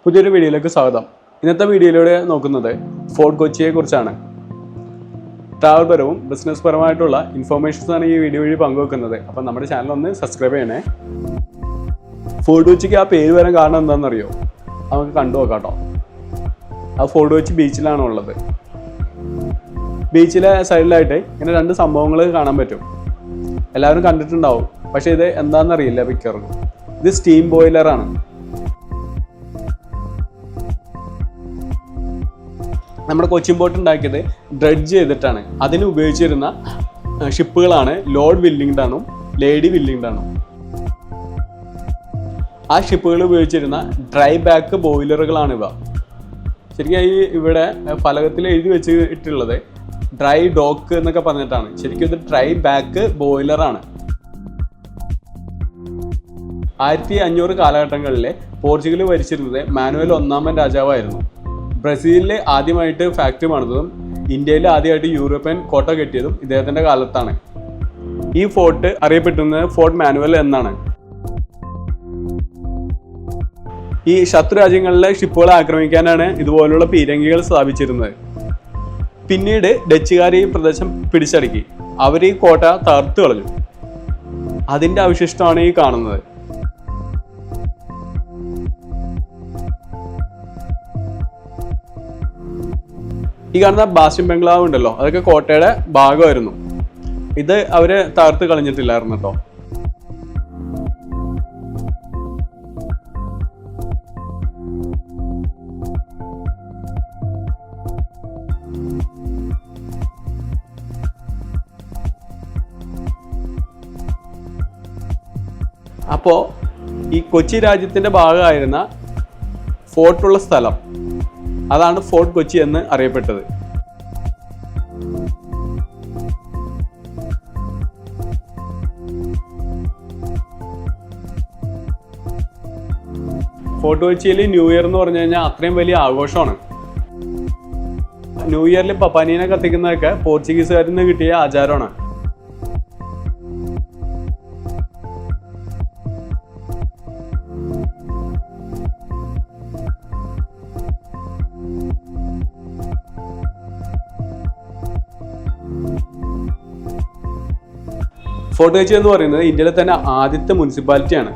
പുതിയൊരു വീഡിയോയിലേക്ക് സ്വാഗതം. ഇന്നത്തെ വീഡിയോയിലൂടെ നോക്കുന്നത് ഫോർട്ട് കൊച്ചിയെക്കുറിച്ചാണ്. ട്രാവൽ പരവും ബിസിനസ് പരമായിട്ടുള്ള ഇൻഫോർമേഷൻസാണ് ഈ വീഡിയോ വഴി പങ്കുവെക്കുന്നത്. അപ്പം നമ്മുടെ ചാനൽ ഒന്ന് സബ്സ്ക്രൈബ് ചെയ്യണേ. ഫോർട്ട് കൊച്ചിക്ക് ആ പേര് വരാൻ കാരണം എന്താണെന്നറിയോ? നമുക്ക് കണ്ടു നോക്കാം കേട്ടോ. ആ ഫോർട്ട് കൊച്ചി ബീച്ചിലാണ് ഉള്ളത്. ബീച്ചിലെ സൈഡിലായിട്ട് ഇങ്ങനെ രണ്ട് സംഭവങ്ങൾ കാണാൻ പറ്റും. എല്ലാവരും കണ്ടിട്ടുണ്ടാവും, പക്ഷേ ഇത് എന്താണെന്നറിയില്ല മിക്കവർക്കും. ഇത് സ്റ്റീം ബോയിലറാണ്. നമ്മുടെ കൊച്ചിൻ പോർട്ട് ഉണ്ടാക്കിയത് ഡ്രഡ്ജ് ചെയ്തിട്ടാണ്. അതിന് ഉപയോഗിച്ചിരുന്ന ഷിപ്പുകളാണ് ലോർഡ് വില്ലിംഗ്ടണും ലേഡി വില്ലിംഗ്ടണും. ആ ഷിപ്പുകൾ ഉപയോഗിച്ചിരുന്ന ഡ്രൈ ബാക്ക് ബോയിലറുകളാണ് ഇവ. ശരിക്കും ഇവിടെ ഫലകത്തിൽ എഴുതി വെച്ചിട്ടുള്ളത് ഡ്രൈ ഡോക്ക് എന്നൊക്കെ പറഞ്ഞിട്ടാണ്. ശരിക്കും ഇത് ഡ്രൈ ബാക്ക് ബോയിലറാണ്. 1500 കാലഘട്ടങ്ങളിലെ പോർച്ചുഗൽ ഭരിച്ചിരുന്നത് മാനുവൽ 1 രാജാവായിരുന്നു. ബ്രസീലിൽ ആദ്യമായിട്ട് ഫാക്ടറി പണിതതും ഇന്ത്യയിൽ ആദ്യമായിട്ട് യൂറോപ്യൻ കോട്ട കെട്ടിയതും ഇദ്ദേഹത്തിൻ്റെ കാലത്താണ്. ഈ ഫോർട്ട് അറിയപ്പെടുന്നത് ഫോർട്ട് മാനുവൽ എന്നാണ്. ഈ ശത്രു രാജ്യങ്ങളിലെ ഷിപ്പുകളെ ആക്രമിക്കാനാണ് ഇതുപോലുള്ള പീരങ്കികൾ സ്ഥാപിച്ചിരുന്നത്. പിന്നീട് ഡച്ചുകാർ ഈ പ്രദേശം പിടിച്ചടക്കി. അവർ ഈ കോട്ട തകർത്തു കളഞ്ഞു. അതിൻ്റെ അവശിഷ്ടമാണ് ഈ കാണുന്നത്. ഈ കാണുന്ന ബാസ്റ്റിൻ ബംഗ്ലാവ് ഉണ്ടല്ലോ, അതൊക്കെ കോട്ടയുടെ ഭാഗമായിരുന്നു. ഇത് അവര് തകർത്ത് കളഞ്ഞിട്ടില്ലായിരുന്നു കേട്ടോ. അപ്പോൾ ഈ കൊച്ചി രാജ്യത്തിന്റെ ഭാഗമായിരുന്ന ഫോർട്ടുള്ള സ്ഥലം, അതാണ് ഫോർട്ട് കൊച്ചി എന്ന് അറിയപ്പെട്ടത്. ഫോർട്ട് കൊച്ചിയിൽ ന്യൂ ഇയർ എന്ന് പറഞ്ഞു കഴിഞ്ഞാൽ അത്രയും വലിയ ആഘോഷമാണ്. ന്യൂ ഇയറിൽ പപ്പാനീനെ കത്തിക്കുന്നതൊക്കെ പോർച്ചുഗീസുകാരിൽ നിന്ന് കിട്ടിയ ആചാരമാണ്. ഫോർട്ട് കൊച്ചി എന്ന് പറയുന്നത് ഇന്ത്യയിലെ തന്നെ ആദ്യത്തെ മുനിസിപ്പാലിറ്റിയാണ്.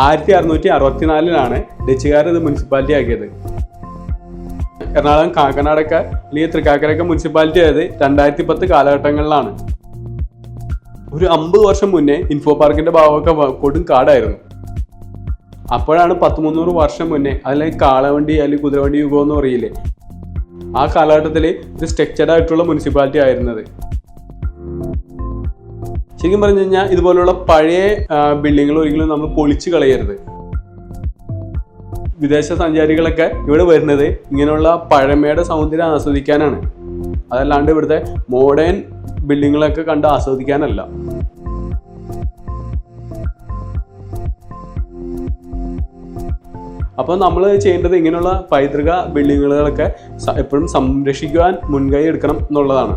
1664 ഡച്ചുകാർ ഇത് മുനിസിപ്പാലിറ്റി ആക്കിയത്. എറണാകുളം, കാക്കനാടൊക്കെ അല്ലെങ്കിൽ തൃക്കാക്കരയൊക്കെ മുനിസിപ്പാലിറ്റി ആയത് 2010 കാലഘട്ടങ്ങളിലാണ്. ഒരു 50 വർഷം മുന്നേ ഇൻഫോ പാർക്കിന്റെ ഭാഗമൊക്കെ കൊടും കാടായിരുന്നു. അപ്പോഴാണ് 1300 വർഷം മുന്നേ, അല്ലെങ്കിൽ കാളവണ്ടി അല്ലെങ്കിൽ കുതിരവണ്ടി യുഗം എന്ന് പറയില്ലേ, ആ കാലഘട്ടത്തിൽ ഒരു സ്ട്രക്ചർഡ് ആയിട്ടുള്ള മുനിസിപ്പാലിറ്റി ആയിരുന്നത്. ശരിക്കും പറഞ്ഞു കഴിഞ്ഞാൽ ഇതുപോലുള്ള പഴയ ബിൽഡിങ്ങുകൾ ഒരിക്കലും നമ്മൾ പൊളിച്ചു കളയരുത്. വിദേശ സഞ്ചാരികളൊക്കെ ഇവിടെ വരുന്നത് ഇങ്ങനെയുള്ള പഴമയുടെ സൗന്ദര്യം ആസ്വദിക്കാനാണ്, അതല്ലാണ്ട് ഇവിടുത്തെ മോഡേൺ ബിൽഡിങ്ങുകളൊക്കെ കണ്ട് ആസ്വദിക്കാനല്ല. അപ്പോൾ നമ്മൾ ചെയ്യേണ്ടത് ഇങ്ങനെയുള്ള പൈതൃക ബിൽഡിങ്ങുകളൊക്കെ എപ്പോഴും സംരക്ഷിക്കുവാൻ മുൻകൈ എടുക്കണം എന്നുള്ളതാണ്.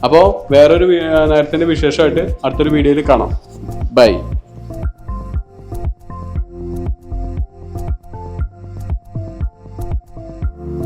അപ്പോൾ വേറൊരു നേരത്തിൻ്റെ വിശേഷമായിട്ട് അടുത്തൊരു വീഡിയോയിൽ കാണാം. ബൈ.